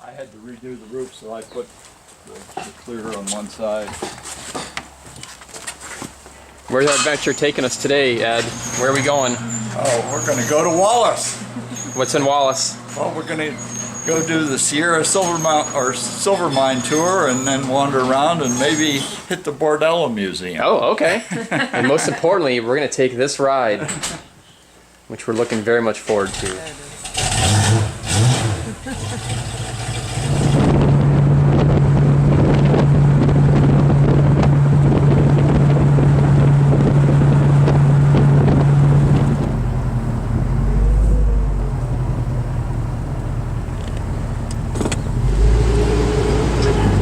I had to redo the roof, so I put the clear on one side. Where's our adventure taking us today, Ed? Where are we going? Oh, we're going to go to Wallace. What's in Wallace? Well, we're going to go do the Sierra Silver Mine tour and then wander around and maybe hit the Bordello Museum. Oh, okay. And most importantly, we're going to take this ride, which we're looking very much forward to.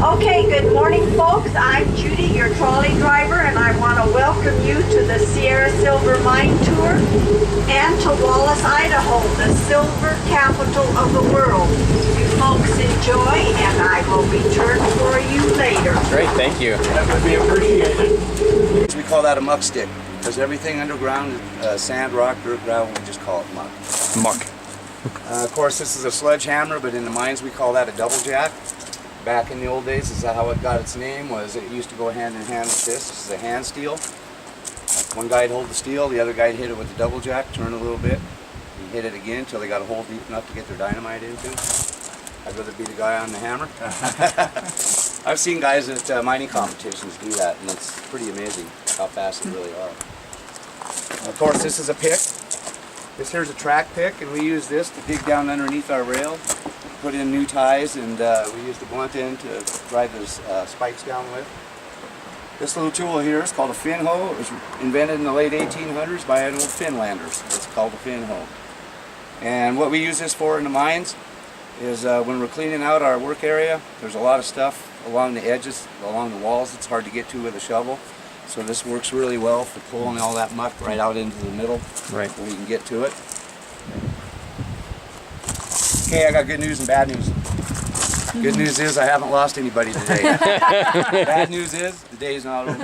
Okay, good morning folks. I'm Judy, your trolley driver, and I want to welcome you to the Sierra Silver Mine Tour and to Wallace, Idaho, the silver capital of the world. You folks enjoy, and I will return for you later. Great, thank you. That would be appreciated. We call that a muck stick, because everything underground, sand, rock, dirt, gravel, we just call it muck. Muck. Of course, this is a sledgehammer, but in the mines we call that a double jack. Back in the old days, this is how it got its name, was it used to go hand in hand with this. This is a hand steel. One guy'd hold the steel, the other guy'd hit it with the double jack, turn a little bit, and hit it again until they got a hole deep enough to get their dynamite into. I'd rather be the guy on the hammer. I've seen guys at mining competitions do that, and it's pretty amazing how fast they really are. Of course, this is a pick. This here's a track pick, and we use this to dig down underneath our rail, put in new ties, and we use the blunt end to drive those spikes down with. This little tool here is called a fin hoe. It was invented in the late 1800s by an old Finlanders. It's called a fin hoe. And what we use this for in the mines is when we're cleaning out our work area, there's a lot of stuff along the edges, along the walls, it's hard to get to with a shovel. So this works really well for pulling all that muck right out into the middle, Right. where you can get to it. Okay, I got good news and bad news. Good news is I haven't lost anybody today. Bad news is the day's not over.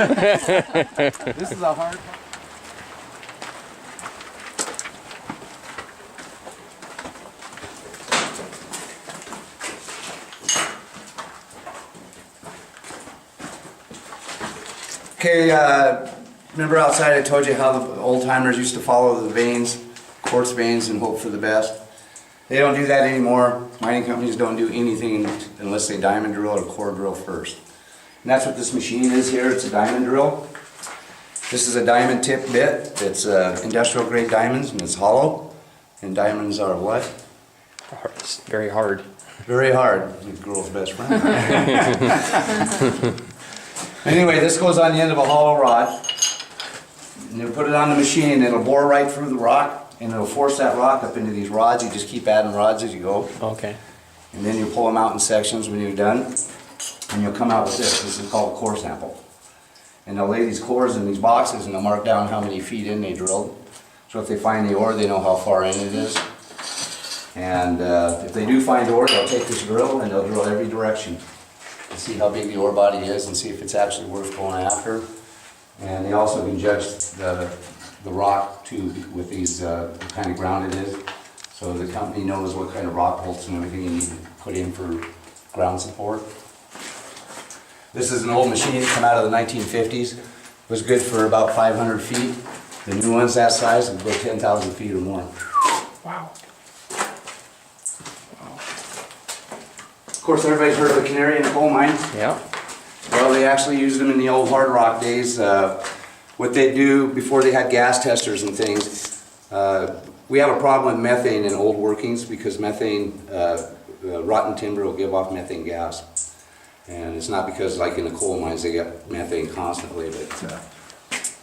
This is a hard part. Okay, remember outside I told you how the old timers used to follow the veins, quartz veins, and hope for the best? They don't do that anymore. Mining companies don't do anything unless they diamond drill or core drill first. And that's what this machine is here. It's a diamond drill. This is a diamond tip bit. It's industrial grade diamonds, and it's hollow. And diamonds are what? It's very hard. Very hard. The girl's best friend. Anyway, this goes on the end of a hollow rod. And you put it on the machine, and it'll bore right through the rock. And it'll force that rock up into these rods. You just keep adding rods as you go. Okay. And then you pull them out in sections when you're done. And you'll come out with this. This is called a core sample. And they'll lay these cores in these boxes, and they'll mark down how many feet in they drilled. So if they find the ore, they know how far in it is. And if they do find ore, they'll take this drill and they'll drill every direction to see how big the ore body is and see if it's actually worth going after. And they also can judge the rock too with these, what kind of ground it is. So the company knows what kind of rock bolts and everything you need to put in for ground support. This is an old machine that came out of the 1950s. It was good for about 500 feet. The new ones that size will go 10,000 feet or more. Wow. Of course, everybody's heard of a canary in a coal mine. Yeah. Well, they actually used them in the old hard rock days. What they do before they had gas testers and things, we have a problem with methane in old workings because methane, rotten timber will give off methane gas. And it's not because like in the coal mines they get methane constantly, but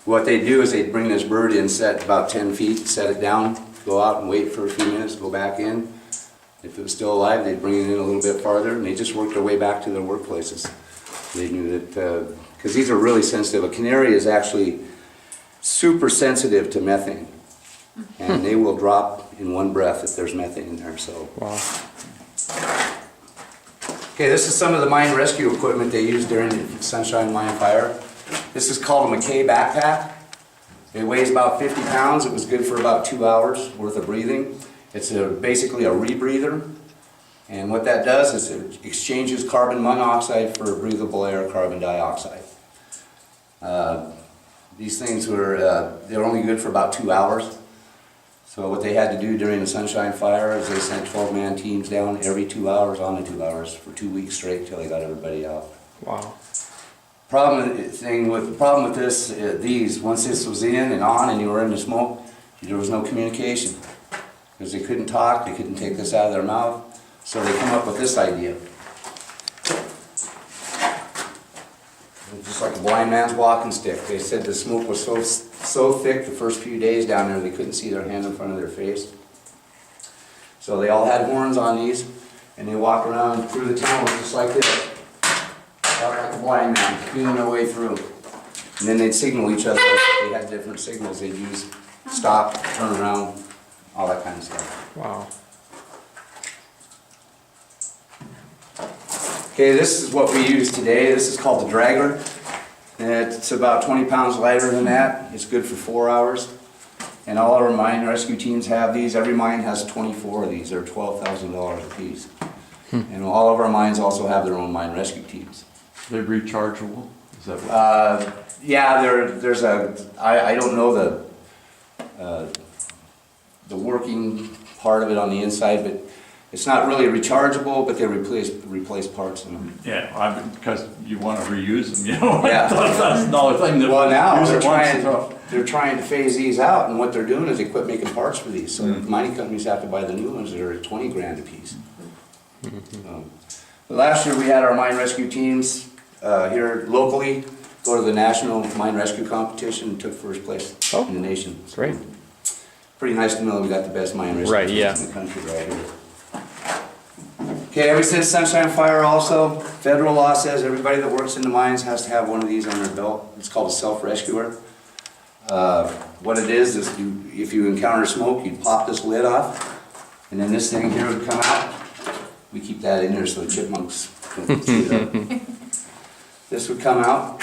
what they do is they bring this bird in, set about 10 feet, set it down, go out and wait for a few minutes, go back in. If it was still alive, they'd bring it in a little bit farther, and they just worked their way back to their workplaces. They knew that, because these are really sensitive. A canary is actually super sensitive to methane, and they will drop in one breath if there's methane in there. So. Wow. Okay, this is some of the mine rescue equipment they use during the Sunshine Mine fire. This is called a McKay backpack. It weighs about 50 pounds. It was good for about 2 hours worth of breathing. It's basically a rebreather. And what that does is it exchanges carbon monoxide for breathable air, carbon dioxide. These things were, they were only good for about 2 hours. So what they had to do during the Sunshine Fire is they sent 12-man teams down every 2 hours on the 2 hours for 2 weeks straight till they got everybody out. Wow. The problem with this, once this was in and on and you were in the smoke, there was no communication. Because they couldn't talk, they couldn't take this out of their mouth. So they come up with this idea. Just like a blind man's walking stick. They said the smoke was so thick the first few days down there they couldn't see their hand in front of their face. So they all had horns on these and they walk around through the tunnel just like this. Like a blind man, feeling their way through. And then they'd signal each other. They had different signals they'd use. Stop, turn around, all that kind of stuff. Wow. Okay, this is what we use today. This is called the dragger. It's about 20 pounds lighter than that. It's good for 4 hours. And all our mine rescue teams have these. Every mine has 24 of these. They're $12,000 a piece. And all of our mines also have their own mine rescue teams. They're rechargeable? Is that what? Yeah, there's a, I don't know the working part of it on the inside, but it's not really rechargeable, but they replace parts in them. Yeah, because you want to reuse them, you know? Yeah. That's another thing that. Well, now use it once, they're trying to phase these out, and what they're doing is they quit making parts for these. So mining companies have to buy the new ones that are 20 grand a piece. But last year we had our mine rescue teams here locally go to the national mine rescue competition and took first place in the nation. So Great. pretty nice to know we got the best mine rescue Right, teams yeah. in the country right here. Okay, ever since Sunshine Fire also, federal law says everybody that works in the mines has to have one of these on their belt. It's called a self-rescuer. What it is if you encounter smoke, you pop this lid off, and then this thing here would come out. We keep that in there so the chipmunks don't chew it up. This would come out.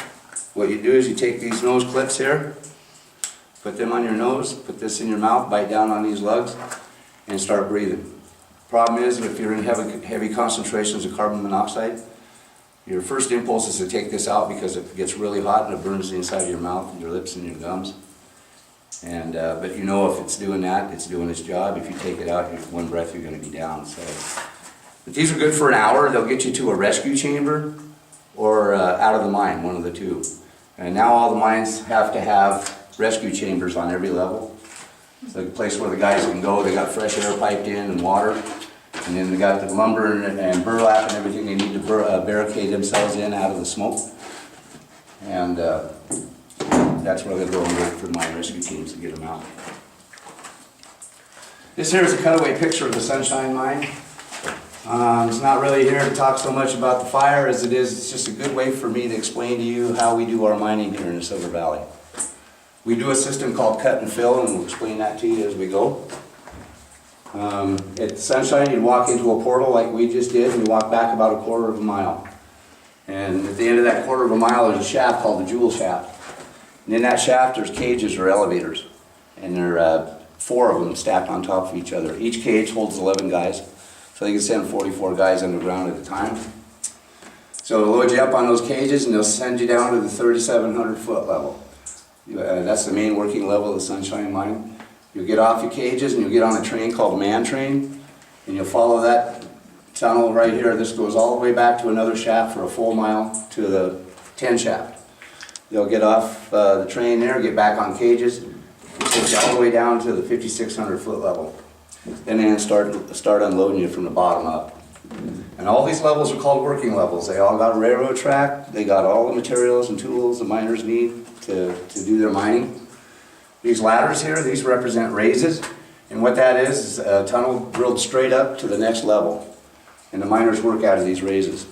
What you do is you take these nose clips here, put them on your nose, put this in your mouth, bite down on these lugs, and start breathing. Problem is, if you're in heavy concentrations of carbon monoxide, your first impulse is to take this out because it gets really hot and it burns the inside of your mouth and your lips and your gums. And but you know if it's doing that, it's doing its job. If you take it out, one breath you're going to be down. So, but these are good for an hour. They'll get you to a rescue chamber or out of the mine, one of the two. And now all the mines have to have rescue chambers on every level. It's like a place where the guys can go. They got fresh air piped in and water. And then they got the lumber and burlap and everything they need to barricade themselves in out of the smoke. And that's where they go and wait for the mine rescue teams to get them out. This here is a cutaway picture of the Sunshine Mine. It's not really here to talk so much about the fire as it is, it's just a good way for me to explain to you how we do our mining here in the Silver Valley. We do a system called cut and fill, and we'll explain that to you as we go. At Sunshine, you walk into a portal like we just did, and you walk back about a quarter of a mile. And at the end of that quarter of a mile, there's a shaft called the jewel shaft. And in that shaft, there's cages or elevators. And there are 4 of them stacked on top of each other. Each cage holds 11 guys. So they can send 44 guys underground at a time. So they'll load you up on those cages, and they'll send you down to the 3,700 foot level. That's the main working level of the Sunshine Mine. You'll get off your cages and you'll get on a train called a man train, and you'll follow that tunnel right here. This goes all the way back to another shaft for a full mile to the 10 shaft. You'll get off the train there, get back on cages, and take you all the way down to the 5,600 foot level. Then they start unloading you from the bottom up. And all these levels are called working levels. They all got a railroad track. They got all the materials and tools the miners need to do their mining. These ladders here, these represent raises. And what that is a tunnel drilled straight up to the next level. And the miners work out of these raises.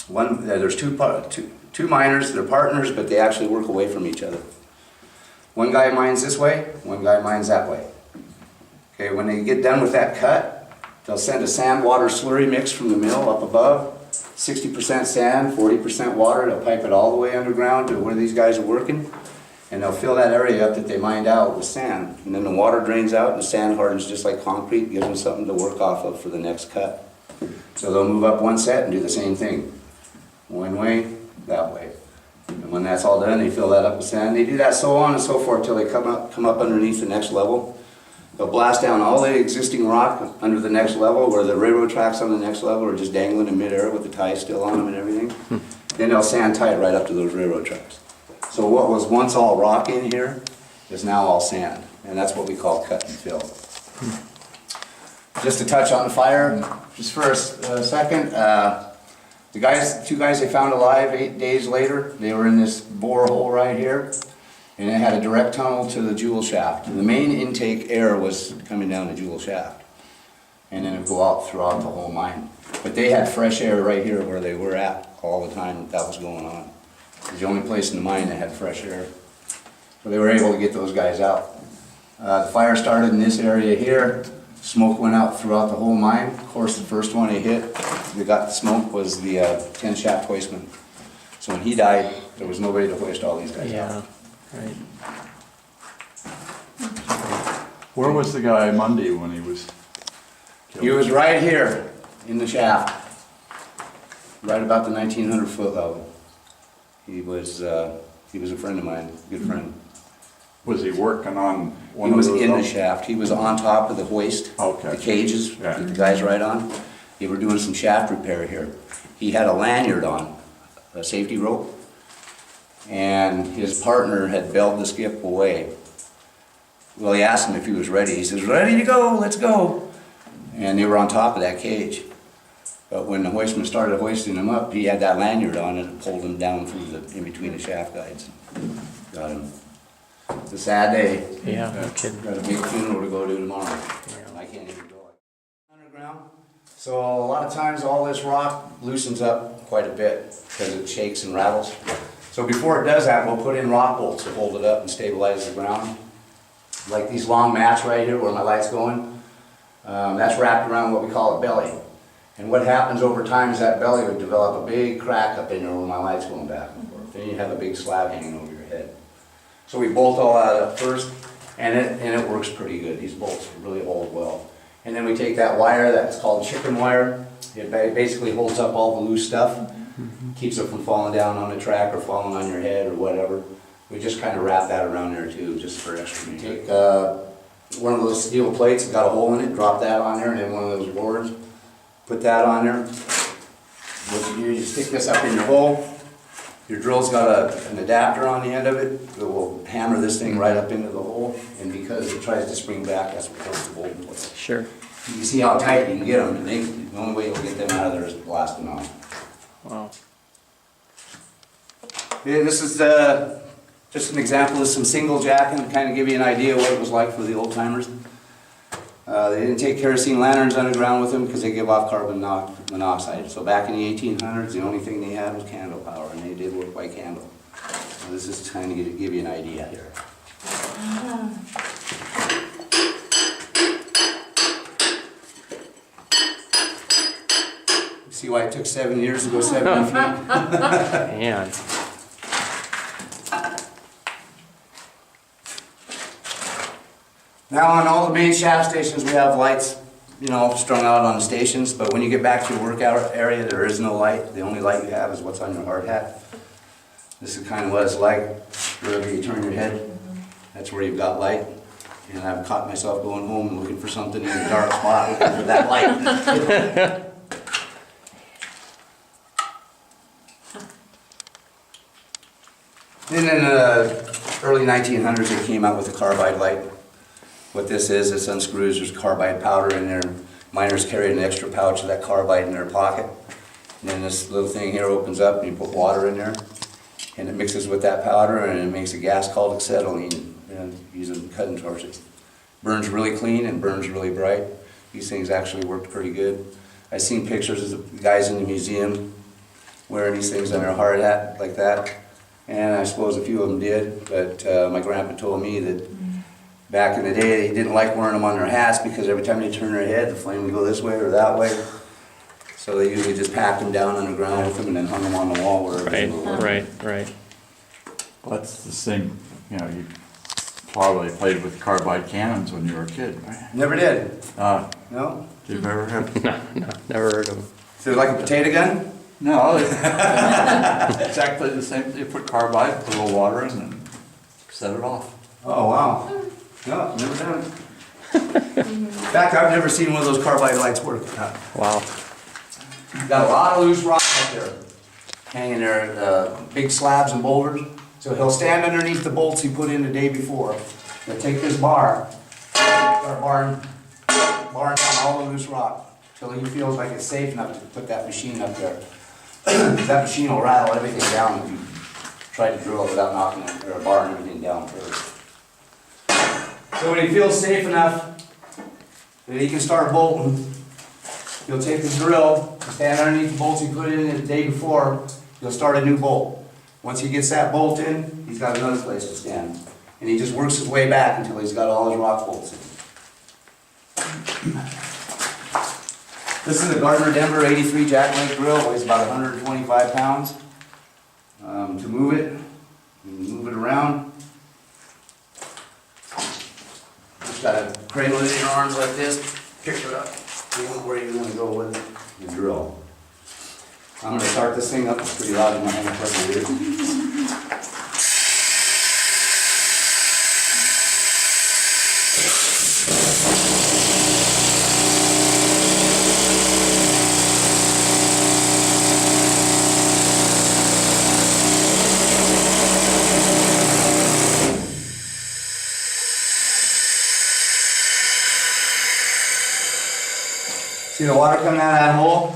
There's two miners, they're partners, but they actually work away from each other. One guy mines this way, one guy mines that way. Okay, when they get done with that cut, they'll send a sand-water slurry mix from the mill up above. 60% sand, 40% water. They'll pipe it all the way underground to where these guys are working. and they'll fill that area up that they mined out with sand. And then the water drains out and the sand hardens just like concrete, gives them something to work off of for the next cut. So they'll move up one set and do the same thing. One way, that way. And when that's all done, they fill that up with sand. They do that so on and so forth till they come up underneath the next level. They'll blast down all the existing rock under the next level where the railroad tracks on the next level are just dangling in midair with the ties still on them and everything. Then they'll sand tight right up to those railroad tracks. So what was once all rock in here is now all sand. And that's what we call cut and fill. Just to touch on the fire, just for a second. The guys, 2 guys they found alive 8 days later, they were in this borehole right here. And it had a direct tunnel to the jewel shaft. And the main intake air was coming down the jewel shaft. And then it would go out throughout the whole mine. But they had fresh air right here where they were at all the time that was going on. It was the only place in the mine that had fresh air. So they were able to get those guys out. The fire started in this area here. Smoke went out throughout the whole mine. Of course, the first one they hit, they got the smoke, was the 10 shaft hoistman. So when he died, there was nobody to hoist all these guys out. Right. Where was the guy Monday when he was killed? He was right here in the shaft, right about the 1900 foot level. He was a friend of mine, good friend. Was he working on one He of was those? in the shaft. He was on top of the hoist, Okay. the cages Yeah. that the guys ride on. They were doing some shaft repair here. He had a lanyard on, a safety rope, and his partner had bailed the skip away. Well, he asked him if he was ready. He says, "Ready to go, let's go." And they were on top of that cage. But when the hoistman started hoisting him up, he had that lanyard on and it pulled him down through in between the shaft guides. Got him. It's a sad day. Yeah, no kidding. Got a big funeral to go to tomorrow. Yeah. I can't even go. Underground. So a lot of times all this rock loosens up quite a bit because it shakes and rattles. So before it does that, we'll put in rock bolts to hold it up and stabilize the ground. Like these long mats right here where my light's going. That's wrapped around what we call a belly. And what happens over time is that belly would develop a big crack up in there where my light's going back and forth. Then you have a big slab hanging over your head. So we bolt all that up first, and it works pretty good. These bolts really hold well. And then we take that wire that's called chicken wire. It basically holds up all the loose stuff, keeps it from falling down on the track or falling on your head or whatever. We just kind of wrap that around there too, just for extra. We take one of those steel plates that got a hole in it, drop that on there, and then one of those boards, put that on there. What you do, you stick this up in your hole. Your drill's got an adapter on the end of it that will hammer this thing right up into the hole, and because it tries to spring back, that's what holds the bolt in place. Sure. You can see how tight you can get them, and the only way you'll get them out of there is to blast them out. Wow. Yeah, this is just an example of some single jacking to kind of give you an idea what it was like for the old timers. They didn't take kerosene lanterns underground with them because they give off carbon monoxide. So back in the 1800s, the only thing they had was candle power, and they did work by candle. So this is trying to give you an idea here. See why it took 7 years to go 70 feet? Man. Now on all the main shaft stations we have lights, you know, strung out on the stations, but when you get back to your workout area there is no light. The only light you have is what's on your hard hat. This is kind of what it's like. Wherever you turn your head, that's where you've got light. And I've caught myself going home and looking for something in a dark spot looking for that light. Then in the early 1900s they came out with a carbide light. What this is, this unscrews, there's carbide powder in there. Miners carry an extra pouch of that carbide in their pocket. And then this little thing here opens up and you put water in there. And it mixes with that powder and it makes a gas called acetylene, using cutting torches. Burns really clean and burns really bright. These things actually worked pretty good. I've seen pictures of the guys in the museum wearing these things on their hard hat like that. And I suppose a few of them did, but my grandpa told me that back in the day they didn't like wearing them on their hats because every time they turned their head the flame would go this way or that way. So they usually just packed them down underground with them and then hung them on the wall wherever they were. Right. That's the same you know, you probably played with carbide cannons when you were a kid, right? Never did. Did No? you ever have? No, never heard of them. So like a potato gun? No, exactly the same. You put carbide, put a little water in, and set it off. Oh, wow. No, never done it. In fact, I've never seen one of those carbide lights work. Wow. Got a lot of loose rocks up there, hanging there, big slabs and boulders. So he'll stand underneath the bolts he put in the day before. He'll take this bar, start barring down all the loose rock, till he feels like it's safe enough to put that machine up there. That machine will rattle everything down if you try to drill it without knocking it, or barring everything down first. So when he feels safe enough that he can start bolting, he'll take the drill, stand underneath the bolts he put in the day before, he'll start a new bolt. Once he gets that bolt in, he's got another place to stand. And he just works his way back until he's got all his rock bolts in. This is a Gardner Denver 83 jackknife drill, weighs about 125 pounds. To move it around. Just gotta cradle it in your arms like this, pick it up, see where you're gonna go with the drill. I'm gonna start this thing up, it's pretty loud in my hand, press it here. See the water coming out of that hole?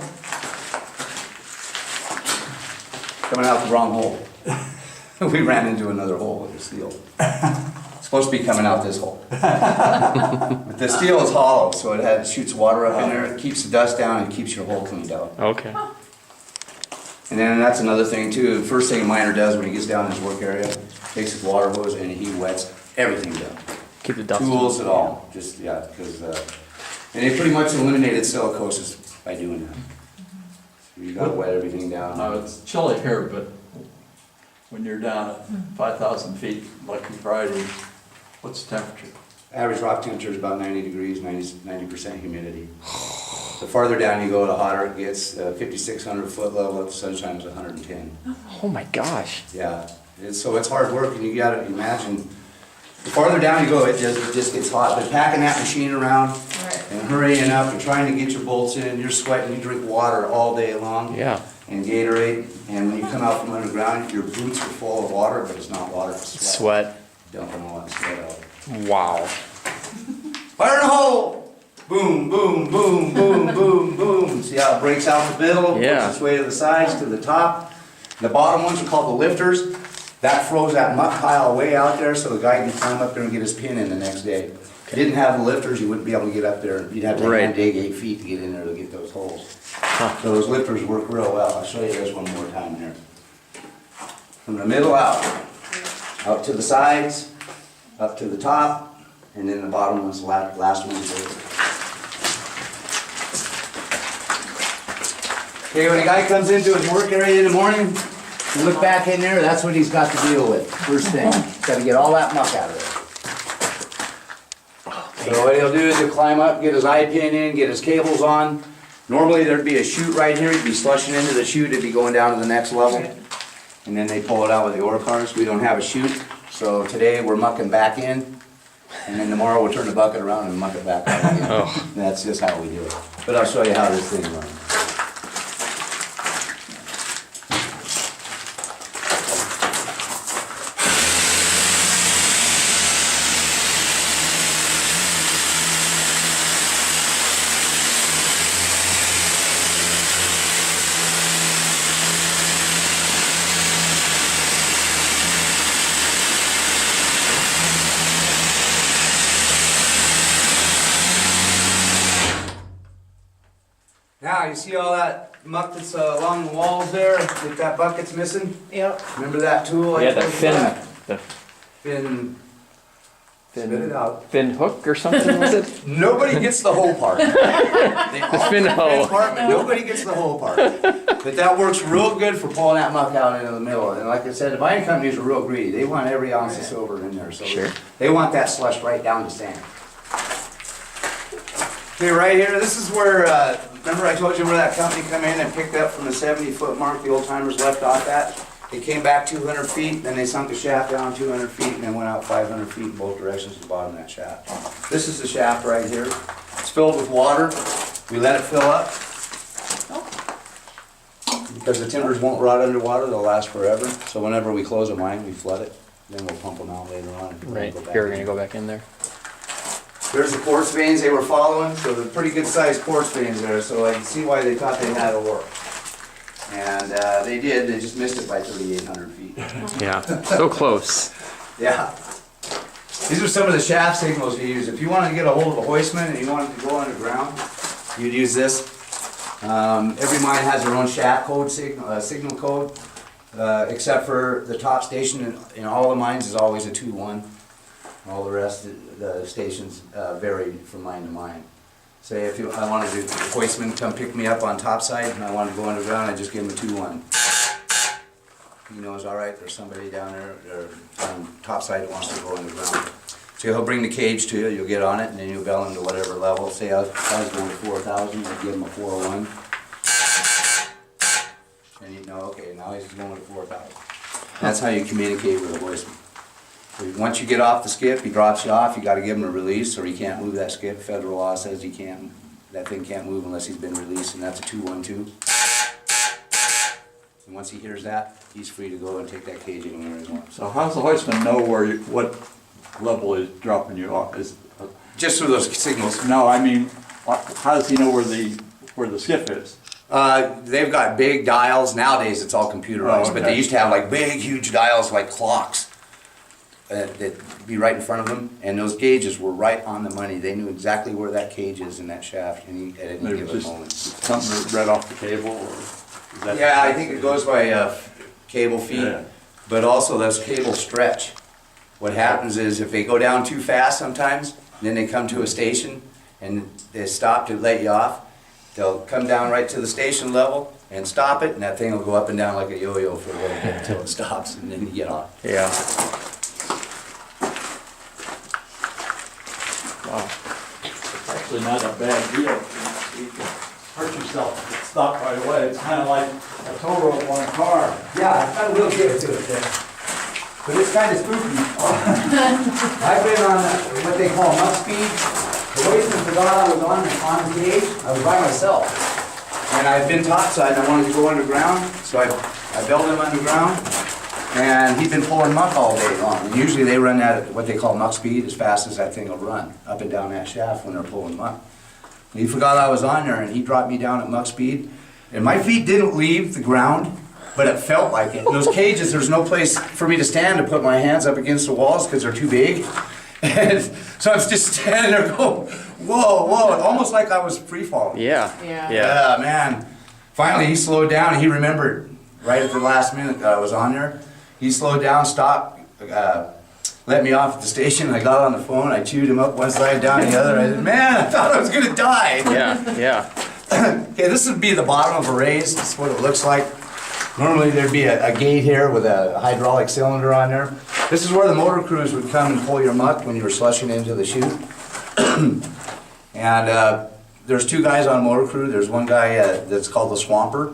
Coming out the wrong hole. We ran into another hole with the steel. It's supposed to be coming out this hole. But the steel is hollow, so it shoots water up in there, it keeps the dust down, and keeps your hole cleaned out. Okay. And then that's another thing too, the first thing a miner does when he gets down in his work area, takes his water hose and he wets everything down. Keep the dust. Tools and all, just, yeah, because, and they pretty much eliminated silicosis by doing that. So you gotta wet everything down. Now, it's chilly here, but when you're down at 5,000 feet, Lucky Friday, what's the temperature? Average rock temperature is about 90 degrees, 90% humidity. The farther down you go, the hotter it gets. 5,600 foot level at sunshine is 110. Oh my gosh. Yeah, so it's hard work, and you gotta imagine, the farther down you go, it just gets hot. But packing that machine around and hurrying up and trying to get your bolts in, you're sweating, you drink water all day long. Yeah. And Gatorade, and when you come out from underground, your boots are full of water, but it's not water, it's sweat. Sweat. Dumping all that sweat out. Wow. Fire in the hole! Boom, boom, boom, boom, boom, boom. See how it breaks out the middle, Yeah. works its way to the sides, to the top. The bottom ones are called the lifters. That throws that muck pile way out there so the guy can climb up there and get his pin in the next day. If you didn't have the lifters, you wouldn't be able to get up there. You'd have to Right. hand dig 8 feet to get in there to get those holes. So those lifters work real well. I'll show you this one more time here. From the middle out to the sides, up to the top, and then the bottom one's the last one. Okay, when a guy comes into his work area in the morning, you look back in there, that's what he's got to deal with, first thing. He's got to get all that muck out of there. So what he'll do is he'll climb up, get his eye pin in, get his cables on. Normally there'd be a chute right here, he'd be slushing into the chute, it'd be going down to the next level. And then they pull it out with the ore cars. We don't have a chute, so today we're mucking back in. And then tomorrow we'll turn the bucket around and muck it back out again. Oh. That's just how we do it. But I'll show you how this thing runs. Now, you see all that muck that's along the walls there, that that bucket's missing? Yep. Remember that tool? I Yeah, the told you fin. that? The Fin Spit it out. Fin hook or something was it? Nobody gets the whole part. The fin hoe. Part, but nobody gets the whole part. But that works real good for pulling that muck out into the middle. And like I said, the mining companies are real greedy. They want every ounce of silver in there. So Sure. they want that slush right down to sand. Okay, right here, this is where, remember I told you where that company come in and picked up from the 70-foot mark the old timers left off at? They came back 200 feet, then they sunk the shaft down 200 feet, and then went out 500 feet in both directions to the bottom of that shaft. This is the shaft right here. It's filled with water. We let it fill up. Because the timbers won't rot underwater, they'll last forever. So whenever we close a mine, we flood it. Then we'll pump them out later on. And Right. go back Here, we're in. gonna go back in there. There's the quartz veins they were following, so they're pretty good sized quartz veins there, so I can see why they thought they had ore. And they did, they just missed it by 3,800 feet. Yeah, so close. Yeah. These are some of the shaft signals you use. If you wanted to get a hold of a hoistman and you wanted to go underground, you'd use this. Every mine has their own shaft code, signal code, except for the top station in all the mines is always a 2-1. All the rest of the stations vary from mine to mine. Say if I wanted a hoistman come pick me up on topside and I wanted to go underground, I just give him a 2-1. He knows, all right, there's somebody down there on topside that wants to go underground. So he'll bring the cage to you, you'll get on it, and then you'll bell him to whatever level. Say I was going to 4,000, you'd give him a 401. And he'd know, okay, now he's going to 4,000. That's how you communicate with a hoistman. Once you get off the skip, he drops you off, you gotta give him a release, or he can't move that skip. Federal law says he can't, that thing can't move unless he's been released, and that's a 212. And once he hears that, he's free to go and take that cage anywhere he wants. So how's the hoistman know what level is dropping you off? Just through those signals. No, I mean, how does he know where the skip is? They've got big dials, nowadays it's all computerized, Oh, okay. but they used to have like big, huge dials like clocks. That'd be right in front of them, and those gauges were right on the money. They knew exactly where that cage is in that shaft at any Maybe given just moment. something that read off the cable, or is that? Yeah, I think it goes by cable feet, Yeah. but also those cables stretch. What happens is if they go down too fast sometimes, then they come to a station and they stop to let you off, they'll come down right to the station level and stop it, and that thing will go up and down like a yo-yo for a little bit until it stops, and then you get off. Yeah. Wow. It's actually not a bad deal. You can hurt yourself if it's stopped right away. It's kind of like a tow rope on a car. Yeah, it's got a little give to it there. But it's kind of spooky. I've been on what they call muck speed. The hoistman forgot I was on the gauge. I was by myself. And I've been topside and I wanted to go underground, so I bailed him underground. And he'd been pulling muck all day long. And usually they run that at what they call muck speed, as fast as that thing will run, up and down that shaft when they're pulling muck. And he forgot I was on there and he dropped me down at muck speed. And my feet didn't leave the ground, but it felt like it. In those cages, there's no place for me to stand to put my hands up against the walls because they're too big. And so I was just standing there going, whoa, whoa, almost like I was free falling. Yeah. Yeah. Yeah, man. Finally, he slowed down and he remembered right at the last minute that I was on there. He slowed down, stopped, let me off at the station. I got on the phone, I chewed him up one side, down the other. I said, man, I thought I was gonna die. Yeah. Yeah. Okay, this would be the bottom of a raise. This is what it looks like. Normally there'd be a gate here with a hydraulic cylinder on there. This is where the motor crews would come and pull your muck when you were slushing into the chute. And there's two guys on motor crew. There's one guy that's called the swamper,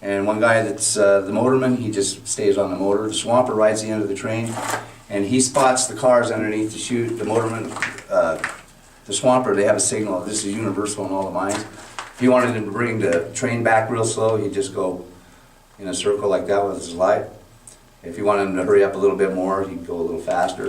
and one guy that's the motorman. He just stays on the motor. The swamper rides the end of the train, and he spots the cars underneath the chute. The motorman, the swamper, they have a signal. This is universal in all the mines. If he wanted to bring the train back real slow, he'd just go in a circle like that with his light. If he wanted him to hurry up a little bit more, he'd go a little faster.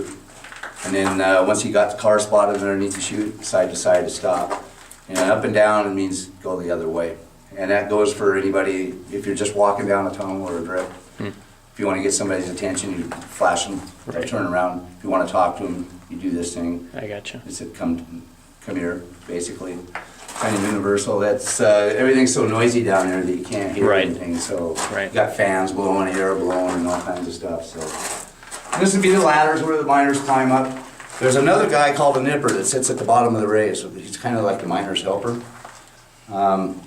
And then once he got the car spotted underneath the chute, side to side to stop. And up and down, it means go the other way. And that goes for anybody, if you're just walking down a tunnel or a drip. If you want to get somebody's attention, you flash them, Right. turn around. If you want to talk to them, you do this thing. I gotcha. It's a come here, basically. Kind of universal. That's everything's so noisy down there that you can't hear Right. anything. So Right. you got fans blowing, air blowing, and all kinds of stuff. So and this would be the ladders where the miners climb up. There's another guy called a nipper that sits at the bottom of the race. He's kind of like the miner's helper.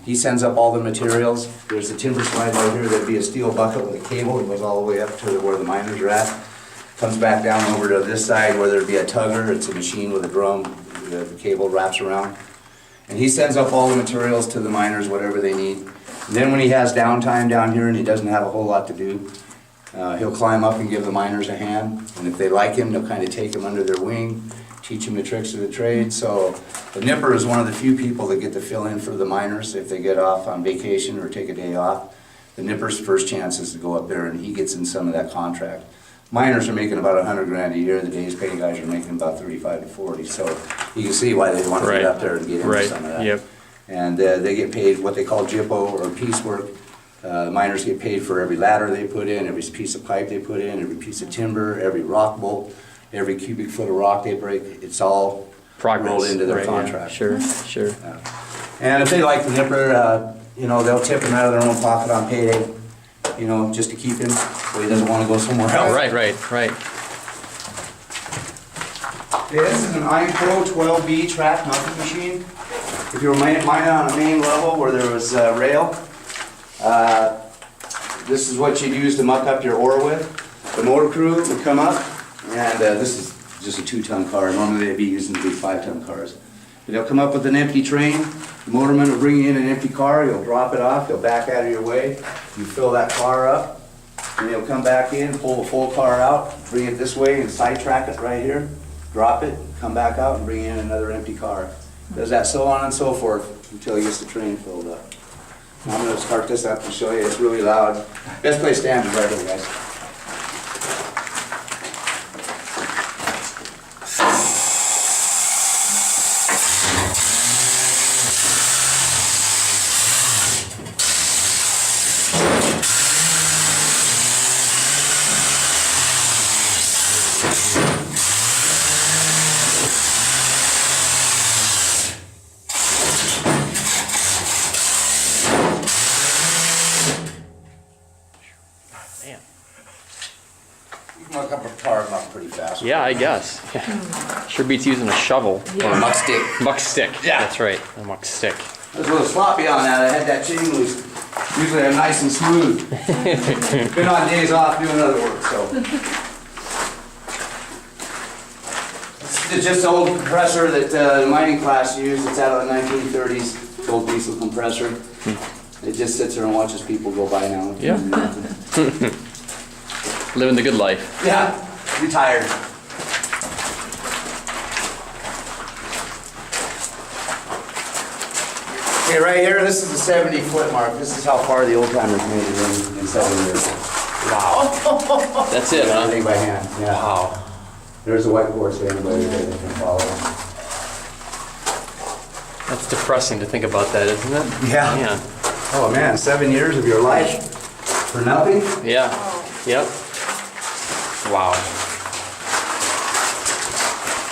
He sends up all the materials. There's a timber slide right here. There'd be a steel bucket with a cable that goes all the way up to where the miners are at. Comes back down over to this side where there'd be a tugger. It's a machine with a drum. The cable wraps around. And he sends up all the materials to the miners, whatever they need. And then when he has downtime down here and he doesn't have a whole lot to do, he'll climb up and give the miners a hand. And if they like him, they'll kind of take him under their wing, teach him the tricks of the trade. So the nipper is one of the few people that get to fill in for the miners if they get off on vacation or take a day off. The nipper's first chance is to go up there and he gets in some of that contract. Miners are making about 100 grand a year. The day's pay guys are making about 35 to 40. So you can see why they want to get up there and get into some of that. Yep. And they get paid what they call JIPO or piecework. Miners get paid for every ladder they put in, every piece of pipe they put in, every piece of timber, every rock bolt, every cubic foot of rock they break. It's all rolled into their contract. Yeah. Sure. And if they like the nipper, they'll tip him out of their own pocket on payday, just to keep him so he doesn't want to go somewhere else. Right. Yeah, this is an iPro 12B track melting machine. If you were mining on a main level where there was rail, this is what you'd use to muck up your ore with. The motor crew would come up, and this is just a 2-ton car. Normally they'd be using the big 5-ton cars. But they'll come up with an empty train. The motorman will bring you in an empty car. He'll drop it off. He'll back out of your way. You fill that car up, and he'll come back in, pull the full car out, bring it this way, and sidetrack it right here. Drop it, come back out, and bring in another empty car. Does that so on and so forth until he gets the train filled up. Now I'm going to start this up and show you. It's really loud. Best place stand is right here, guys. Man. You can muck up a car up pretty fast. Yeah, I guess. Sure beats using a shovel Or a muck stick. muck stick. Yeah. That's right, a muck stick. I was a little sloppy on that. I had that chain loose. Usually I'm nice and smooth. Been on days off doing other work, so. It's just an old compressor that the mining class used. It's out of the 1930s. It's old diesel compressor. It just sits there and watches people go by now. Yeah. Living the good life. Yeah, retired. Okay, right here, this is the 70-foot mark. This is how far the old timers made it in 7 years. Wow. That's it, huh? Everything by hand. Yeah. Wow. There's a whiteboard so anybody that can follow. That's depressing to think about that, isn't it? Yeah. Oh man, 7 years of your life for nothing? Yeah. Yep. Wow.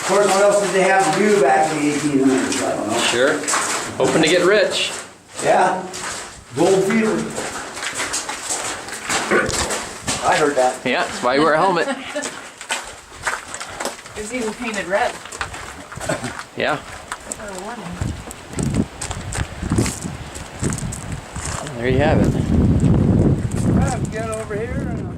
Of course, what else did they have to do back in the 1800s? I don't know. Sure. Hoping to get rich. Yeah. Gold fever. I heard that. Yeah, that's why you wear a helmet. It's even painted red. Yeah. For a warning. There you have it. Get over here.